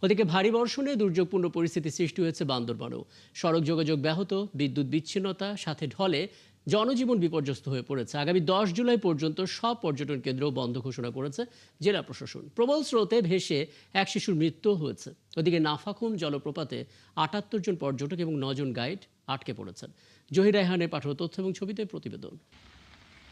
ওদিকে ভারী বর্ষণে দুর্যোগপূর্ণ পরিস্থিতি সৃষ্টি হয়েছে বান্দরবানেও। সড়ক যোগাযোগ ব্যাহত, বিদ্যুৎ বিচ্ছিন্নতা, সাথে ঢলে জনজীবন বিপর্যস্ত হয়ে পড়েছে। আগামী 10 জুলাই পর্যন্ত সব পর্যটন কেন্দ্র বন্ধ ঘোষণা করেছে জেলা প্রশাসন। প্রবল স্রোতে ভেসে এক শিশুর মৃত্যু হয়েছে। ওদিকে নাফাখুম জলপ্রপাতে 78 জন পর্যটক এবং 9 জন গাইড আটকে পড়েছেন। জহির রায়হানের পাঠানো তথ্য এবং ছবিতে প্রতিবেদন।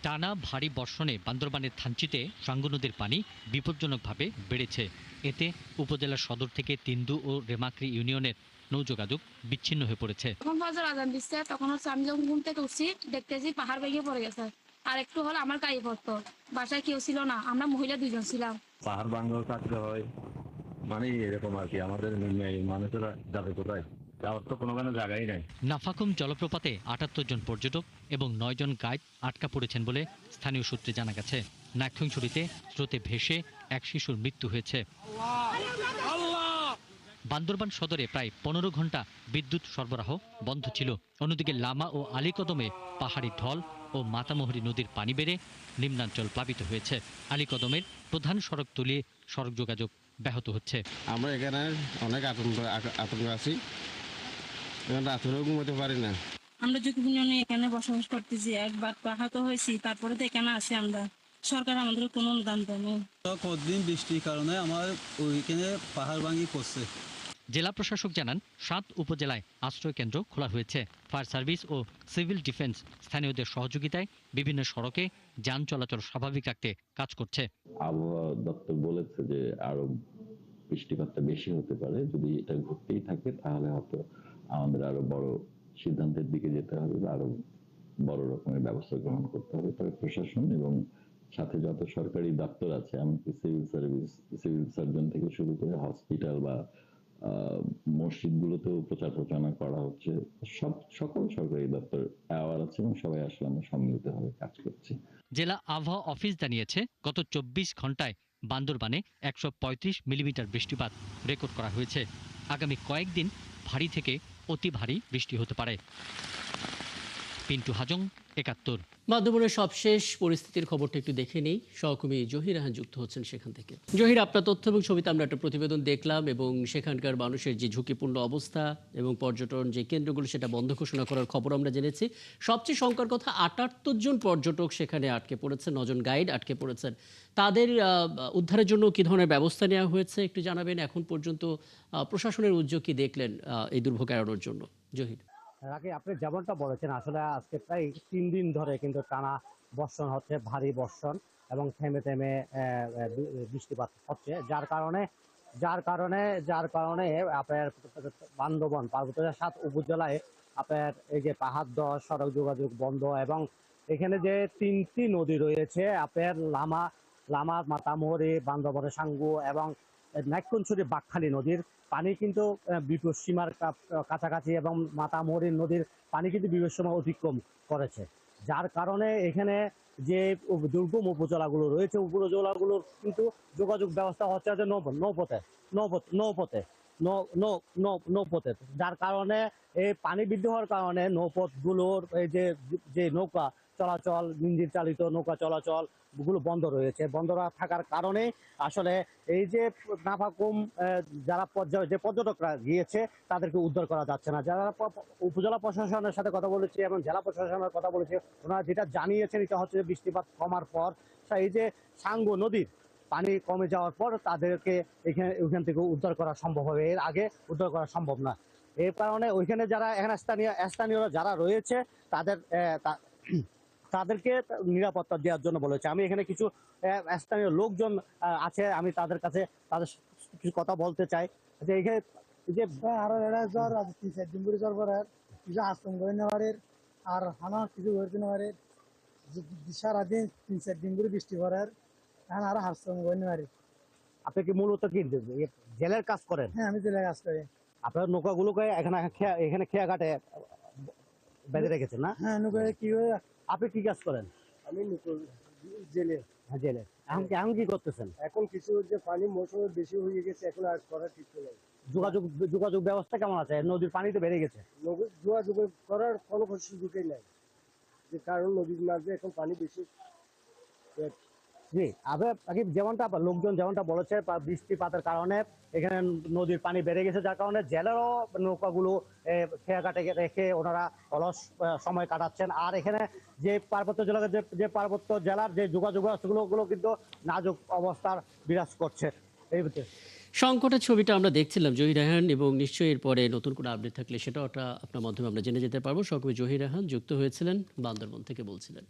টানা ভারী বর্ষণে বান্দরবানের থানচিতে সাঙ্গু নদীর পানি বিপজ্জনকভাবে বেড়েছে। এতে উপজেলার সদর থেকে তিন্দু ও রেমাক্রি ইউনিয়নের নৌযোগাযোগ বিচ্ছিন্ন হয়ে পড়েছে। তখন ফজর আজান দিচ্ছে, তখন হচ্ছে আমি যখন ঘুম থেকে উঠছি দেখতেছি পাহাড় ভেঙে পড়ে গেছে। আর একটু হলে আমার গায়ে পড়তো। বাসায় কেউ ছিল না, আমরা মহিলা 2 জন ছিলাম। পাহাড় ভাঙার কাটতে হয়, মানে এরকম আর কি। আমাদের মানুষেরা যাবে কোথায়, যাওয়ার তো কোনো জায়গাই নাই। নাফাকুম জলপ্রপাতে 78 জন পর্যটক এবং 9 জন গাইড আটকা পড়েছেন বলে স্থানীয় সূত্রে জানা গেছে। নাকথুংছড়িতে স্রোতে ভেসে এক শিশুর মৃত্যু হয়েছে। বান্দরবান সদরে প্রায় 15 ঘন্টা বিদ্যুৎ সরবরাহ বন্ধ ছিল। অন্যদিকে লামা ও আলীকদমে পাহাড়ি ঢল ও মাতামোহরী নদীর পানি বেড়ে নিম্নাঞ্চল প্লাবিত হয়েছে। আলীকদমের প্রধান সড়ক তলিয়ে সড়ক যোগাযোগ ব্যাহত হচ্ছে। আমরা এখানে অনেক আতঙ্ক আছি, রাত্রেও ঘুমাতে পারি না। আমরা ঝুঁকিপূর্ণ এখানে বসবাস করতেছি, একবার আহত হয়েছি, তারপরে তো এখানে আছি আমরা। সরকার আমাদের কোনো অনুদান দেয় না। কতদিন বৃষ্টির কারণে আমার ওইখানে পাহাড় ভাঙি পড়ছে। জেলা প্রশাসক জানান 7 উপজেলায় আশ্রয় কেন্দ্র খোলা হয়েছে। ফায়ার সার্ভিস ও সিভিল ডিফেন্স স্থানীয়দের সহযোগিতায় বিভিন্ন সড়কে যান চলাচল স্বাভাবিক রাখতে কাজ করছে। আবহাওয়া দপ্তর বলেছে যে আরো বৃষ্টিপাতটা বেশি হতে পারে। যদি এটা ঘটতেই থাকে তাহলে হয়তো আমাদের আরো বড় সিদ্ধান্তের দিকে যেতে হবে বা আরো বড় রকমের ব্যবস্থা গ্রহণ করতে হবে। তবে প্রশাসন এবং সাথে যত সরকারি দপ্তর আছে, এমনকি সিভিল সার্ভিস, সিভিল সার্জন থেকে শুরু করে হসপিটাল বা মসজিদগুলোতেও প্রচার প্রচারণা করা হচ্ছে। সকল সরকারি দপ্তর অ্যাওয়ার আছে এবং সবাই আসলে আমরা সম্মিলিতভাবে কাজ করছি। জেলা আবহাওয়া অফিস জানিয়েছে গত 24 ঘন্টায় বান্দরবানে 135 মিলিমিটার বৃষ্টিপাত রেকর্ড করা হয়েছে। আগামী কয়েকদিন ভারী থেকে অতি ভারী বৃষ্টি হতে পারে। পিন্টু হাজং, 71। বান্দরবনের সবশেষ পরিস্থিতির খবরটা একটু দেখে নেই। সহকর্মী জহির রায়হান যুক্ত হচ্ছেন সেখান থেকে। জহির, আপনার তথ্য এবং ছবিতে আমরা একটা প্রতিবেদন দেখলাম এবং সেখানকার মানুষের যে ঝুঁকিপূর্ণ অবস্থা এবং পর্যটন যে কেন্দ্রগুলো সেটা বন্ধ ঘোষণা করার খবর আমরা জেনেছি। সবচেয়ে শঙ্কার কথা, 78 জন পর্যটক সেখানে আটকে পড়েছেন, 9 জন গাইড আটকে পড়েছেন। তাদের উদ্ধারের জন্য কি ধরনের ব্যবস্থা নেওয়া হয়েছে একটু জানাবেন। এখন পর্যন্ত প্রশাসনের উদ্যোগ কি দেখলেন এই দুর্ভোগ এড়ানোর জন্য? জহির। আগে আপনি যেমনটা বলেছেন, আসলে আজকে প্রায় 3 দিন ধরে কিন্তু টানা বর্ষণ হচ্ছে, ভারী বর্ষণ, এবং থেমে থেমে বৃষ্টিপাত হচ্ছে, যার কারণে আপনার বান্দরবান পার্বত্য 7 উপজেলায় আপনার এই যে পাহাড় ধস, সড়ক যোগাযোগ বন্ধ, এবং এখানে যে 3টি নদী রয়েছে আপনার লামা, মাতামুহুরী, বান্দরবনের সাঙ্গু এবং নাইক্ষ্যংছড়ি বাঁকখালী নদীর পানি কিন্তু বিপদ সীমার কাছাকাছি, এবং মাতামুহুরী নদীর পানি কিন্তু বিপদ সীমা অতিক্রম করেছে। যার কারণে এখানে যে দুর্গম উপজেলাগুলো রয়েছে, উপজেলাগুলোর কিন্তু যোগাযোগ ব্যবস্থা হচ্ছে যে নৌপথে। যার কারণে এই পানি বৃদ্ধি হওয়ার কারণে নৌপথগুলোর এই যে নৌকা চলাচল, ইঞ্জিন চালিত নৌকা চলাচল গুলো বন্ধ রয়েছে। বন্ধ থাকার কারণে আসলে এই যে নাফাকুম যারা যে পর্যটকরা গিয়েছে তাদেরকে উদ্ধার করা যাচ্ছে না। যারা উপজেলা প্রশাসনের সাথে কথা বলেছে এবং জেলা প্রশাসনের কথা বলেছে, ওনারা যেটা জানিয়েছেন এটা হচ্ছে বৃষ্টিপাত কমার পর এই যে সাঙ্গু নদীর পানি কমে যাওয়ার পর তাদেরকে ওইখান থেকে উদ্ধার করা সম্ভব হবে। এর আগে উদ্ধার করা সম্ভব না। এই কারণে ওইখানে যারা এখানে স্থানীয়রা যারা রয়েছে তাদেরকে নিরাপত্তা দেওয়ার জন্য বলেছে। আমি এখানে কিছু স্থানীয় লোকজন আছে, আমি তাদের কাছে কিছু কথা বলতে চাই। যে এখানে যে আরো জ্বর 3-4 দিন ধরে জ্বর পরে কিছু আশ্রম করে নেওয়ারের আর হানা কিছু করে নেওয়ারের সারাদিন 3-4 দিন ধরে বৃষ্টি পড়ার এখন আরো আশ্রম করে নেওয়ারে। আপনি কি মূলত কি জেলের কাজ করেন? হ্যাঁ, আমি জেলের কাজ করি। আপনার নৌকাগুলোকে এখানে খেয়া ঘাটে বেঁধে রেখেছেন না? হ্যাঁ, নৌকায় কি হয়। আপনি কি কাজ করেন? আমি জেলে। হ্যাঁ, জেলে। এখন কি করতেছেন? এখন কিছু যে পানি মৌসুমে বেশি হয়ে গেছে, এখন আর করা ঠিক নেই। যোগাযোগ ব্যবস্থা কেমন আছে? নদীর পানি তো বেড়ে গেছে। যোগাযোগ করার কোনো সুযোগই নাই, যে কারণ নদীর মাঝে এখন পানি বেশি। জি, আগে যেমনটা লোকজন যেমনটা বলেছে বৃষ্টিপাতের কারণে এখানে নদীর পানি বেড়ে গেছে, যার কারণে জেলেরও নৌকাগুলো খেয়াঘাটে রেখে ওনারা অলস সময় কাটাচ্ছেন। আর এখানে যে পার্বত্য জেলার যে পার্বত্য জেলার যে যোগাযোগ ব্যবস্থাগুলো কিন্তু নাজুক অবস্থার বিরাজ করছে এই ভিতরে। সংকটের ছবিটা আমরা দেখছিলাম জহির রায়হান, এবং নিশ্চয়ই এরপরে নতুন কোনো আপডেট থাকলে সেটাও আপনার মাধ্যমে আমরা জেনে যেতে পারবো। সহকর্মী জহির রায়হান যুক্ত হয়েছিলেন, বান্দরবন থেকে বলছিলেন।